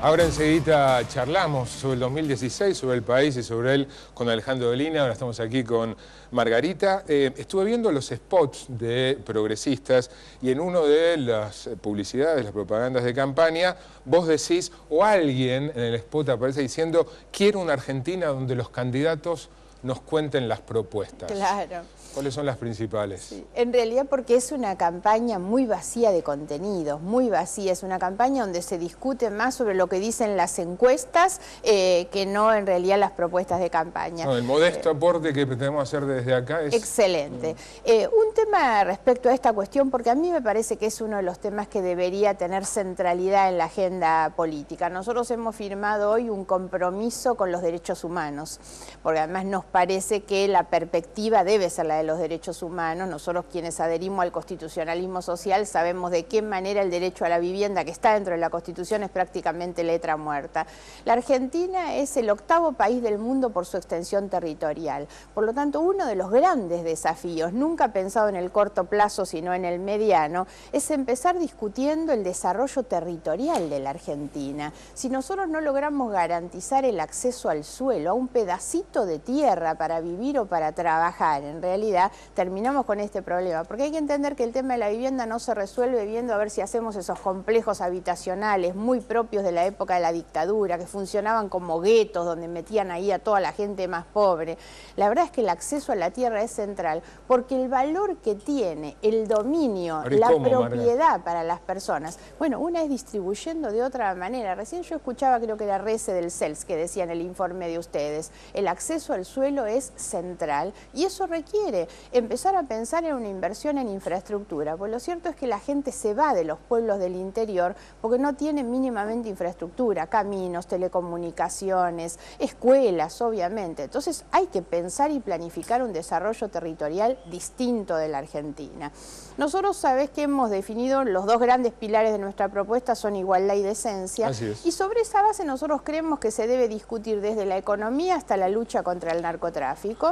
Ahora enseguida charlamos sobre el 2016, sobre el país y sobre él con Alejandro Dolina. Ahora estamos aquí con Margarita. Estuve viendo los spots de progresistas y en uno de las publicidades, las propagandas de campaña, vos decís, o alguien en el spot aparece diciendo, quiero una Argentina donde los candidatos nos cuenten las propuestas. Claro. ¿Cuáles son las principales? Sí. En realidad porque es una campaña muy vacía de contenidos, muy vacía. Es una campaña donde se discute más sobre lo que dicen las encuestas que no en realidad las propuestas de campaña. No, el modesto aporte que pretendemos hacer desde acá es... Excelente. Un tema respecto a esta cuestión, porque a mí me parece que es uno de los temas que debería tener centralidad en la agenda política. Nosotros hemos firmado hoy un compromiso con los derechos humanos, porque además nos parece que la perspectiva debe ser la de los derechos humanos. Nosotros quienes adherimos al constitucionalismo social sabemos de qué manera el derecho a la vivienda que está dentro de la Constitución es prácticamente letra muerta. La Argentina es el octavo país del mundo por su extensión territorial. Por lo tanto, uno de los grandes desafíos, nunca pensado en el corto plazo sino en el mediano, es empezar discutiendo el desarrollo territorial de la Argentina. Si nosotros no logramos garantizar el acceso al suelo, a un pedacito de tierra para vivir o para trabajar, en realidad terminamos con este problema, porque hay que entender que el tema de la vivienda no se resuelve viendo a ver si hacemos esos complejos habitacionales muy propios de la época de la dictadura, que funcionaban como guetos donde metían ahí a toda la gente más pobre. La verdad es que el acceso a la tierra es central, porque el valor que tiene el dominio, la propiedad para las personas, bueno, una es distribuyendo de otra manera. Recién yo escuchaba, creo que era Rece del CELS, que decía en el informe de ustedes, el acceso al suelo es central y eso requiere empezar a pensar en una inversión en infraestructura, pues lo cierto es que la gente se va de los pueblos del interior porque no tienen mínimamente infraestructura, caminos, telecomunicaciones, escuelas, obviamente. Entonces hay que pensar y planificar un desarrollo territorial distinto de la Argentina. Nosotros, sabés que hemos definido los dos grandes pilares de nuestra propuesta son igualdad y decencia. Así es. Y sobre esa base nosotros creemos que se debe discutir desde la economía hasta la lucha contra el narcotráfico.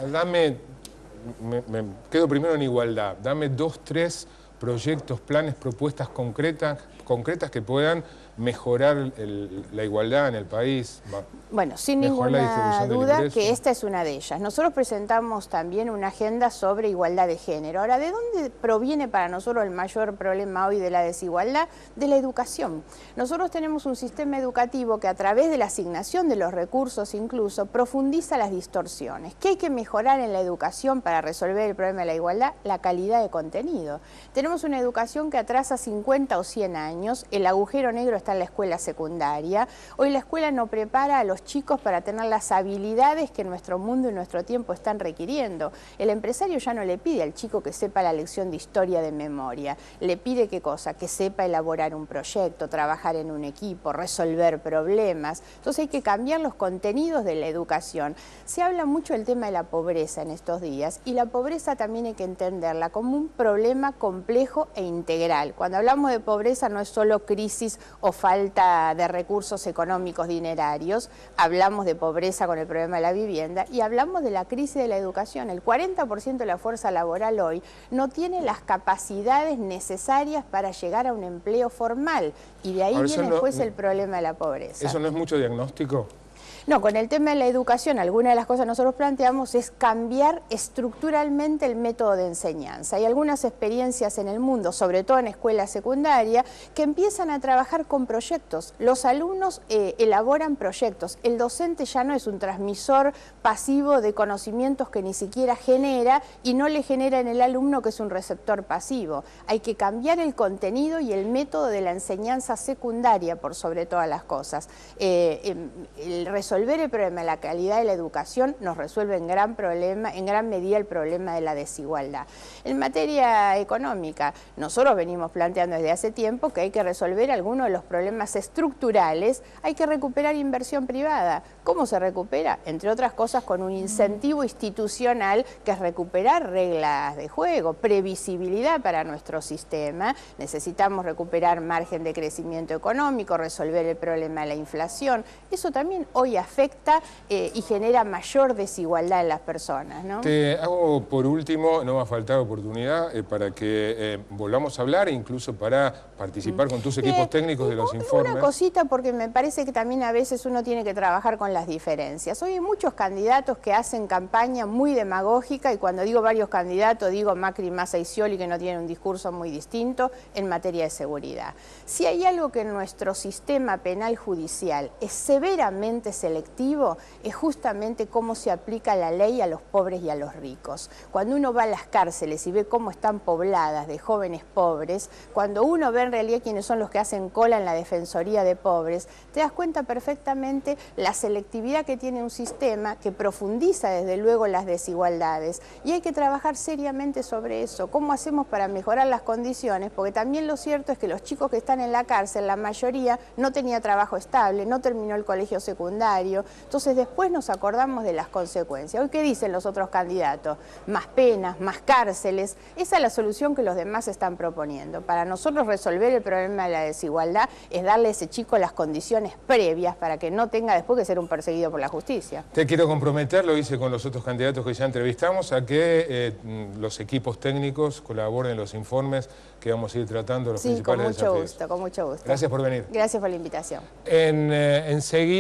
Me quedo primero en igualdad. Dame 2, 3 proyectos, planes, propuestas concretas que puedan mejorar la igualdad en el país. Bueno, sin ninguna duda que esta es una de ellas. Nosotros presentamos también una agenda sobre igualdad de género. Ahora, ¿de dónde proviene para nosotros el mayor problema hoy de la desigualdad? De la educación. Nosotros tenemos un sistema educativo que a través de la asignación de los recursos incluso profundiza las distorsiones. ¿Qué hay que mejorar en la educación para resolver el problema de la igualdad? La calidad de contenido. Tenemos una educación que atrasa 50 o 100 años, el agujero negro está en la escuela secundaria. Hoy la escuela no prepara a los chicos para tener las habilidades que nuestro mundo y nuestro tiempo están requiriendo. El empresario ya no le pide al chico que sepa la lección de historia de memoria, le pide ¿qué cosa? Que sepa elaborar un proyecto, trabajar en un equipo, resolver problemas. Entonces hay que cambiar los contenidos de la educación. Se habla mucho del tema de la pobreza en estos días y la pobreza también hay que entenderla como un problema complejo e integral. Cuando hablamos de pobreza no es solo crisis o falta de recursos económicos dinerarios, hablamos de pobreza con el problema de la vivienda y hablamos de la crisis de la educación. El 40% de la fuerza laboral hoy no tiene las capacidades necesarias para llegar a un empleo formal y de ahí viene después el problema de la pobreza. ¿Eso no es mucho diagnóstico? No, con el tema de la educación, alguna de las cosas que nosotros planteamos es cambiar estructuralmente el método de enseñanza. Hay algunas experiencias en el mundo, sobre todo en escuela secundaria, que empiezan a trabajar con proyectos. Los alumnos elaboran proyectos. El docente ya no es un transmisor pasivo de conocimientos que ni siquiera genera y no le genera en el alumno que es un receptor pasivo. Hay que cambiar el contenido y el método de la enseñanza secundaria por sobre todas las cosas. Resolver el problema de la calidad de la educación nos resuelve en gran medida el problema de la desigualdad. En materia económica, nosotros venimos planteando desde hace tiempo que hay que resolver algunos de los problemas estructurales, hay que recuperar inversión privada. ¿Cómo se recupera? Entre otras cosas con un incentivo institucional que es recuperar reglas de juego, previsibilidad para nuestro sistema. Necesitamos recuperar margen de crecimiento económico, resolver el problema de la inflación. Eso también hoy afecta y genera mayor desigualdad en las personas, ¿no? Te hago por último, no va a faltar oportunidad para que volvamos a hablar e incluso para participar con tus equipos técnicos de los informes. Una cosita, porque me parece que también a veces uno tiene que trabajar con las diferencias. Hoy hay muchos candidatos que hacen campaña muy demagógica, y cuando digo varios candidatos digo Macri, Massa y Scioli, que no tienen un discurso muy distinto en materia de seguridad. Si hay algo que en nuestro sistema penal judicial es severamente selectivo, es justamente cómo se aplica la ley a los pobres y a los ricos. Cuando uno va a las cárceles y ve cómo están pobladas de jóvenes pobres, cuando uno ve en realidad quiénes son los que hacen cola en la Defensoría de Pobres, te das cuenta perfectamente la selectividad que tiene un sistema que profundiza desde luego las desigualdades, y hay que trabajar seriamente sobre eso. ¿Cómo hacemos para mejorar las condiciones? Porque también lo cierto es que los chicos que están en la cárcel, la mayoría no tenía trabajo estable, no terminó el colegio secundario, entonces después nos acordamos de las consecuencias. Hoy, ¿qué dicen los otros candidatos? Más penas, más cárceles. Esa es la solución que los demás están proponiendo. Para nosotros resolver el problema de la desigualdad es darle a ese chico las condiciones previas para que no tenga después que ser un perseguido por la justicia. Te quiero comprometer, lo hice con los otros candidatos que ya entrevistamos, a que los equipos técnicos colaboren en los informes que vamos a ir tratando, los principales desafíos. Sí, con mucho gusto, con mucho gusto. Gracias por venir. Gracias por la invitación. Enseguida.